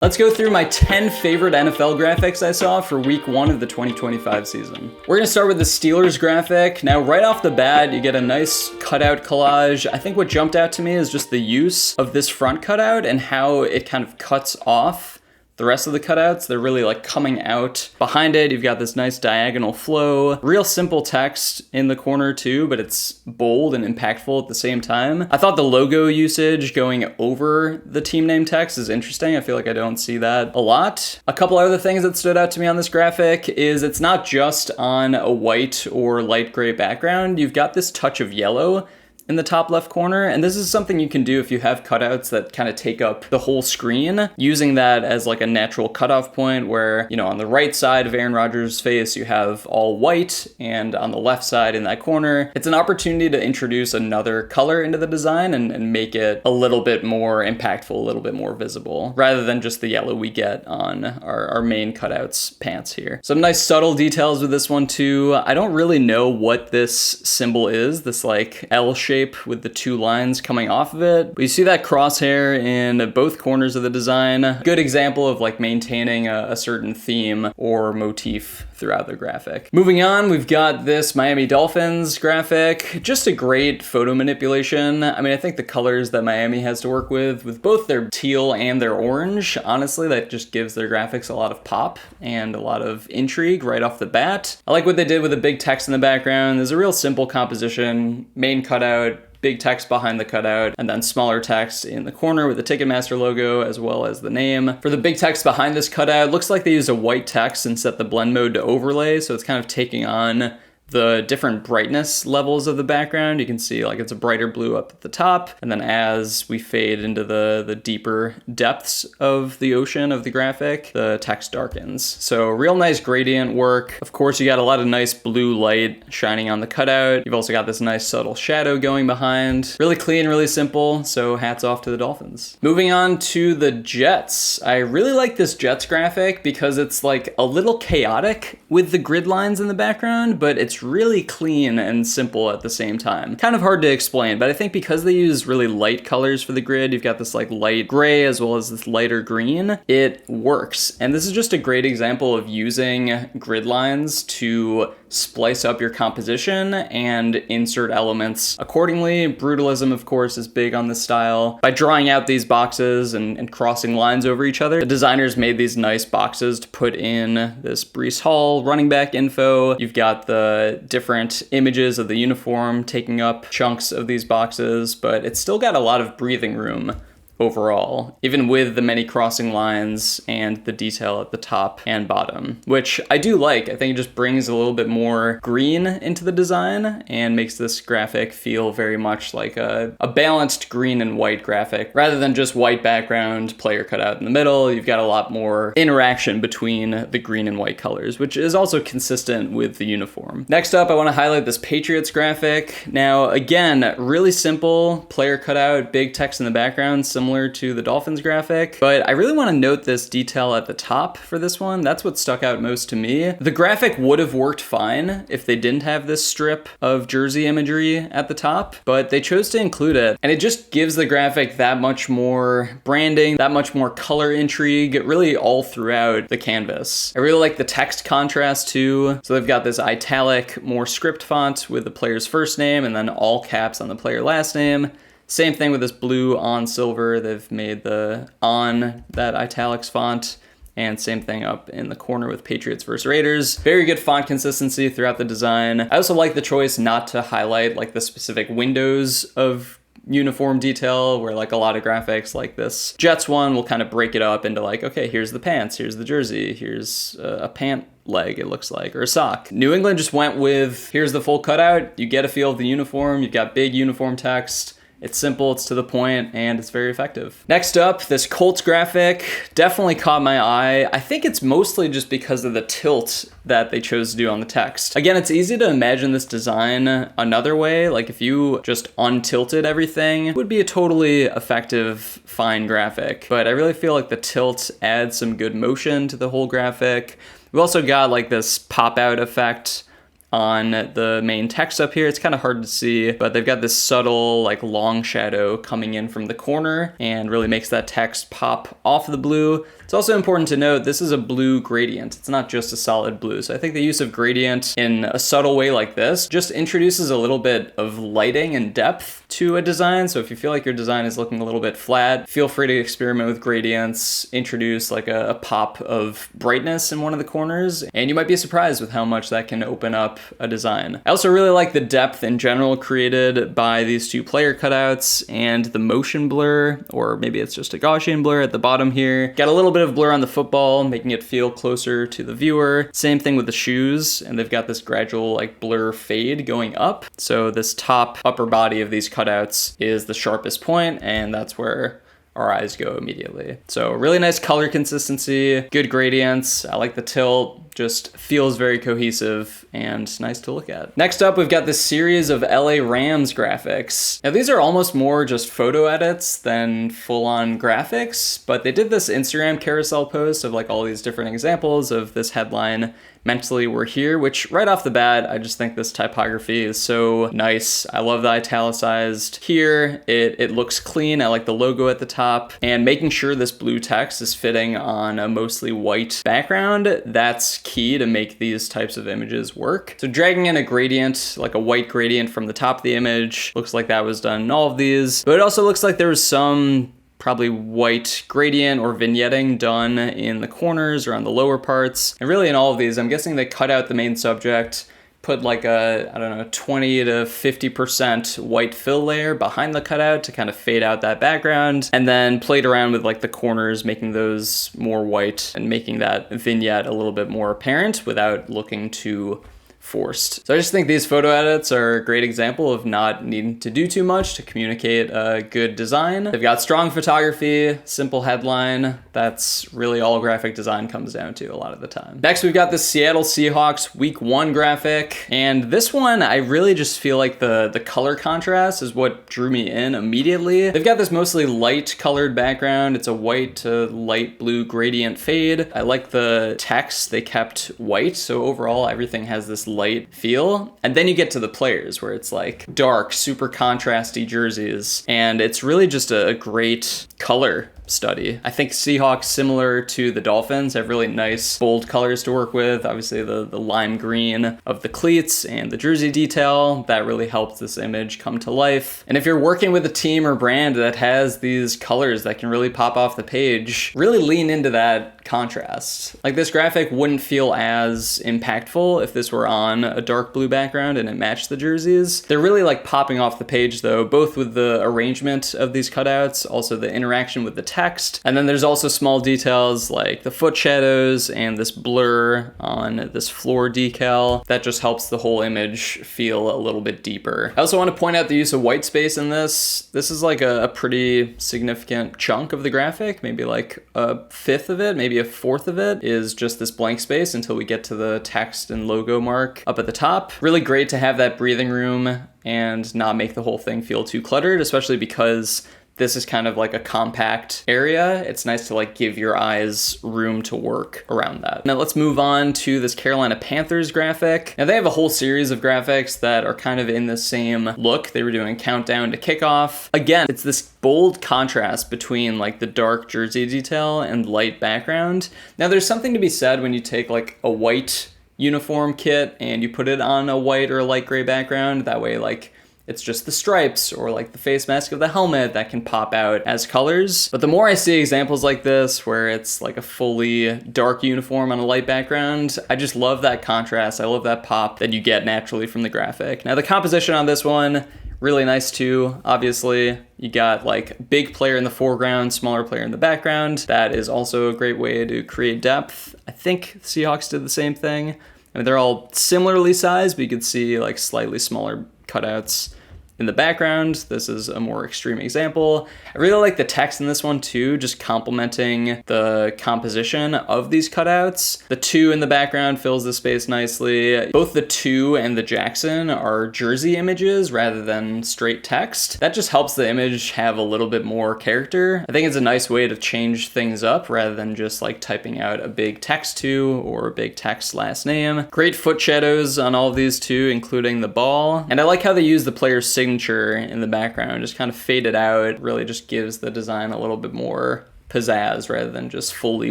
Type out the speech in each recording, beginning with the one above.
Let's go through my 10 favorite NFL graphics I saw for week 1 of the 2025 season. We're gonna start with the Steelers graphic. Now, right off the bat, you get a nice cutout collage. I think what jumped out to me is just the use of this front cutout and how it kind of cuts off the rest of the cutouts. They're really like coming out. Behind it, you've got this nice diagonal flow. Real simple text in the corner too, but it's bold and impactful at the same time. I thought the logo usage going over the team name text is interesting. I feel like I don't see that a lot. A couple other things that stood out to me on this graphic is it's not just on a white or light gray background. You've got this touch of yellow in the top left corner, and this is something you can do if you have cutouts that kind of take up the whole screen, using that as like a natural cutoff point where, you know, on the right side of Aaron Rodgers' face you have all white, and on the left side in that corner it's an opportunity to introduce another color into the design and make it a little bit more impactful, a little bit more visible, rather than just the yellow we get on our main cutouts pants here. Some nice subtle details with this one too. I don't really know what this symbol is, this like L shape with the two lines coming off of it. But you see that crosshair in both corners of the design. Good example of like maintaining a certain theme or motif throughout the graphic. Moving on, we've got this Miami Dolphins graphic. Just a great photo manipulation. I mean, I think the colors that Miami has to work with both their teal and their orange, honestly, that just gives their graphics a lot of pop and a lot of intrigue right off the bat. I like what they did with the big text in the background. There's a real simple composition, main cutout, big text behind the cutout, and then smaller text in the corner with the Ticketmaster logo as well as the name. For the big text behind this cutout, looks like they use a white text and set the blend mode to overlay, so it's kind of taking on the different brightness levels of the background. You can see like it's a brighter blue up at the top, and then as we fade into the deeper depths of the ocean of the graphic, the text darkens. So real nice gradient work. Of course, you got a lot of nice blue light shining on the cutout. You've also got this nice subtle shadow going behind. Really clean, really simple, so hats off to the Dolphins. Moving on to the Jets. I really like this Jets graphic because it's like a little chaotic with the grid lines in the background, but it's really clean and simple at the same time. Kind of hard to explain, but I think because they use really light colors for the grid, you've got this like light gray as well as this lighter green, it works. And this is just a great example of using grid lines to splice up your composition and insert elements accordingly. Brutalism, of course, is big on this style. By drawing out these boxes and crossing lines over each other, the designers made these nice boxes to put in this Breece Hall running back info. You've got the different images of the uniform taking up chunks of these boxes, but it's still got a lot of breathing room overall, even with the many crossing lines and the detail at the top and bottom, which I do like. I think it just brings a little bit more green into the design and makes this graphic feel very much like a balanced green and white graphic. Rather than just white background, player cutout in the middle, you've got a lot more interaction between the green and white colors, which is also consistent with the uniform. Next up, I want to highlight this Patriots graphic. Now, again, really simple, player cutout, big text in the background, similar to the Dolphins graphic, but I really want to note this detail at the top for this one. That's what stuck out most to me. The graphic would have worked fine if they didn't have this strip of jersey imagery at the top, but they chose to include it, and it just gives the graphic that much more branding, that much more color intrigue, really all throughout the canvas. I really like the text contrast too. So they've got this italic, more script font with the player's first name and then all caps on the player last name. Same thing with this blue on silver. They've made the on that italics font, and same thing up in the corner with Patriots versus Raiders. Very good font consistency throughout the design. I also like the choice not to highlight like the specific windows of uniform detail, where like a lot of graphics like this Jets one will kind of break it up into like, okay, here's the pants, here's the jersey, here's a pant leg, it looks like, or a sock. New England just went with, here's the full cutout, you get a feel of the uniform, you've got big uniform text. It's simple, it's to the point, and it's very effective. Next up, this Colts graphic definitely caught my eye. I think it's mostly just because of the tilt that they chose to do on the text. Again, it's easy to imagine this design another way. Like if you just untilted everything, it would be a totally effective, fine graphic. But I really feel like the tilt adds some good motion to the whole graphic. We've also got like this pop-out effect on the main text up here. It's kind of hard to see, but they've got this subtle like long shadow coming in from the corner and really makes that text pop off the blue. It's also important to note this is a blue gradient. It's not just a solid blue. So I think the use of gradient in a subtle way like this just introduces a little bit of lighting and depth to a design. So if you feel like your design is looking a little bit flat, feel free to experiment with gradients, introduce like a pop of brightness in one of the corners, and you might be surprised with how much that can open up a design. I also really like the depth in general created by these two player cutouts and the motion blur, or maybe it's just a Gaussian blur at the bottom here. Got a little bit of blur on the football, making it feel closer to the viewer. Same thing with the shoes, and they've got this gradual like blur fade going up. So this top upper body of these cutouts is the sharpest point, and that's where our eyes go immediately. So really nice color consistency, good gradients. I like the tilt, just feels very cohesive and nice to look at. Next up, we've got this series of LA Rams graphics. Now these are almost more just photo edits than full-on graphics, but they did this Instagram carousel post of like all these different examples of this headline, "Mentally We're Here," which right off the bat, I just think this typography is so nice. I love the italicized here. It looks clean. I like the logo at the top, and making sure this blue text is fitting on a mostly white background, that's key to make these types of images work. So dragging in a gradient, like a white gradient from the top of the image, looks like that was done in all of these, but it also looks like there was some probably white gradient or vignetting done in the corners or on the lower parts. And really in all of these, I'm guessing they cut out the main subject, put like a, I don't know, 20 to 50% white fill layer behind the cutout to kind of fade out that background, and then played around with like the corners, making those more white and making that vignette a little bit more apparent without looking too forced. So I just think these photo edits are a great example of not needing to do too much to communicate a good design. They've got strong photography, simple headline. That's really all graphic design comes down to a lot of the time. Next, we've got the Seattle Seahawks Week 1 graphic. And this one, I really just feel like the color contrast is what drew me in immediately. They've got this mostly light colored background. It's a white to light blue gradient fade. I like the text. They kept white. So overall, everything has this light feel. And then you get to the players where it's like dark, super contrasty jerseys. And it's really just a great color study. I think Seahawks, similar to the Dolphins, have really nice bold colors to work with. Obviously the lime green of the cleats and the jersey detail, that really helps this image come to life. And if you're working with a team or brand that has these colors that can really pop off the page, really lean into that contrast. Like this graphic wouldn't feel as impactful if this were on a dark blue background and it matched the jerseys. They're really like popping off the page though, both with the arrangement of these cutouts, also the interaction with the text. And then there's also small details like the foot shadows and this blur on this floor decal. That just helps the whole image feel a little bit deeper. I also want to point out the use of white space in this. This is like a pretty significant chunk of the graphic, maybe like a fifth of it, maybe a fourth of it is just this blank space until we get to the text and logo mark up at the top. Really great to have that breathing room and not make the whole thing feel too cluttered, especially because this is kind of like a compact area. It's nice to like give your eyes room to work around that. Now let's move on to this Carolina Panthers graphic. Now they have a whole series of graphics that are kind of in the same look. They were doing countdown to kickoff. Again, it's this bold contrast between like the dark jersey detail and light background. Now there's something to be said when you take like a white uniform kit and you put it on a white or a light gray background. That way like it's just the stripes or like the face mask of the helmet that can pop out as colors. But the more I see examples like this, where it's like a fully dark uniform on a light background, I just love that contrast. I love that pop that you get naturally from the graphic. Now the composition on this one, really nice too. Obviously, you got like big player in the foreground, smaller player in the background. That is also a great way to create depth. I think Seahawks did the same thing. I mean, they're all similarly sized, but you could see like slightly smaller cutouts in the background. This is a more extreme example. I really like the text in this one too, just complementing the composition of these cutouts. The 2 in the background fills the space nicely. Both the 2 and the Jackson are jersey images rather than straight text. That just helps the image have a little bit more character. I think it's a nice way to change things up rather than just like typing out a big text 2 or a big text last name. Great foot shadows on all of these too, including the ball. And I like how they use the player's signature in the background, just kind of fade it out. It really just gives the design a little bit more pizzazz rather than just fully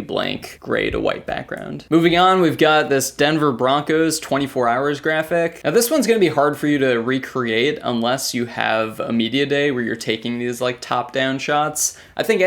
blank gray to white background. Moving on, we've got this Denver Broncos 24 hours graphic. Now this one's gonna be hard for you to recreate unless you have a media day where you're taking these like top-down shots. I think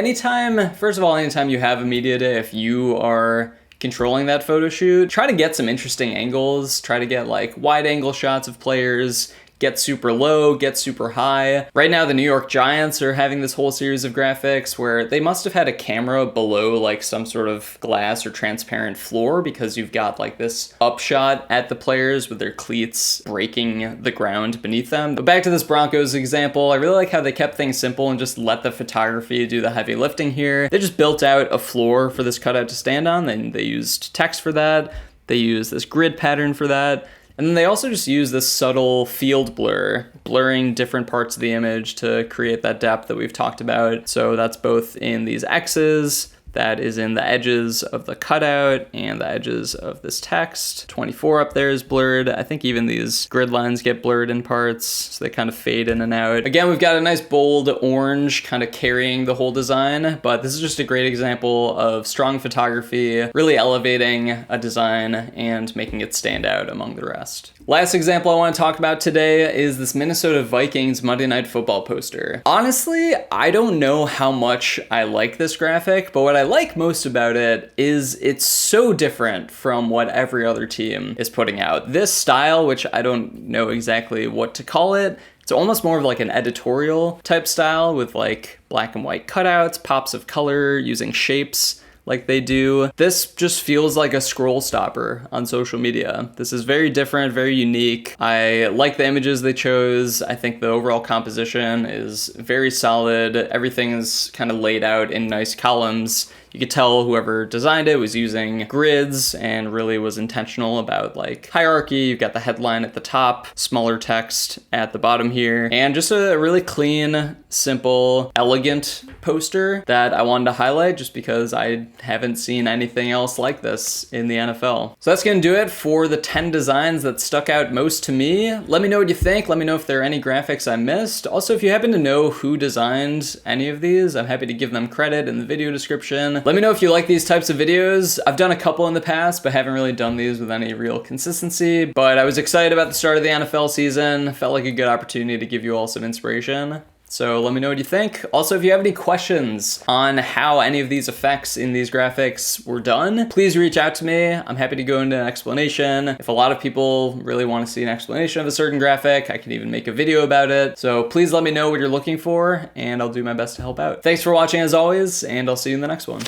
first of all, anytime you have a media day, if you are controlling that photo shoot, try to get some interesting angles, try to get like wide angle shots of players, get super low, get super high. Right now, the New York Giants are having this whole series of graphics where they must have had a camera below like some sort of glass or transparent floor, because you've got like this upshot at the players with their cleats breaking the ground beneath them. But back to this Broncos example, I really like how they kept things simple and just let the photography do the heavy lifting here. They just built out a floor for this cutout to stand on, and they used text for that. They used this grid pattern for that. And then they also just use this subtle field blur, blurring different parts of the image to create that depth that we've talked about. So that's both in these X's, that is in the edges of the cutout and the edges of this text. 24 up there is blurred. I think even these grid lines get blurred in parts, so they kind of fade in and out. Again, we've got a nice bold orange kind of carrying the whole design, but this is just a great example of strong photography, really elevating a design and making it stand out among the rest. Last example I want to talk about today is this Minnesota Vikings Monday Night Football poster. Honestly, I don't know how much I like this graphic, but what I like most about it is it's so different from what every other team is putting out. This style, which I don't know exactly what to call it, it's almost more of like an editorial type style with like black and white cutouts, pops of color, using shapes like they do. This just feels like a scroll stopper on social media. This is very different, very unique. I like the images they chose. I think the overall composition is very solid. Everything is kind of laid out in nice columns. You could tell whoever designed it was using grids and really was intentional about like hierarchy. You've got the headline at the top, smaller text at the bottom here, and just a really clean, simple, elegant poster that I wanted to highlight just because I haven't seen anything else like this in the NFL. So that's gonna do it for the 10 designs that stuck out most to me. Let me know what you think. Let me know if there are any graphics I missed. Also, if you happen to know who designed any of these, I'm happy to give them credit in the video description. Let me know if you like these types of videos. I've done a couple in the past, but haven't really done these with any real consistency. But I was excited about the start of the NFL season. Felt like a good opportunity to give you all some inspiration. So let me know what you think. Also, if you have any questions on how any of these effects in these graphics were done, please reach out to me. I'm happy to go into an explanation. If a lot of people really want to see an explanation of a certain graphic, I can even make a video about it. So please let me know what you're looking for, and I'll do my best to help out. Thanks for watching as always, and I'll see you in the next one.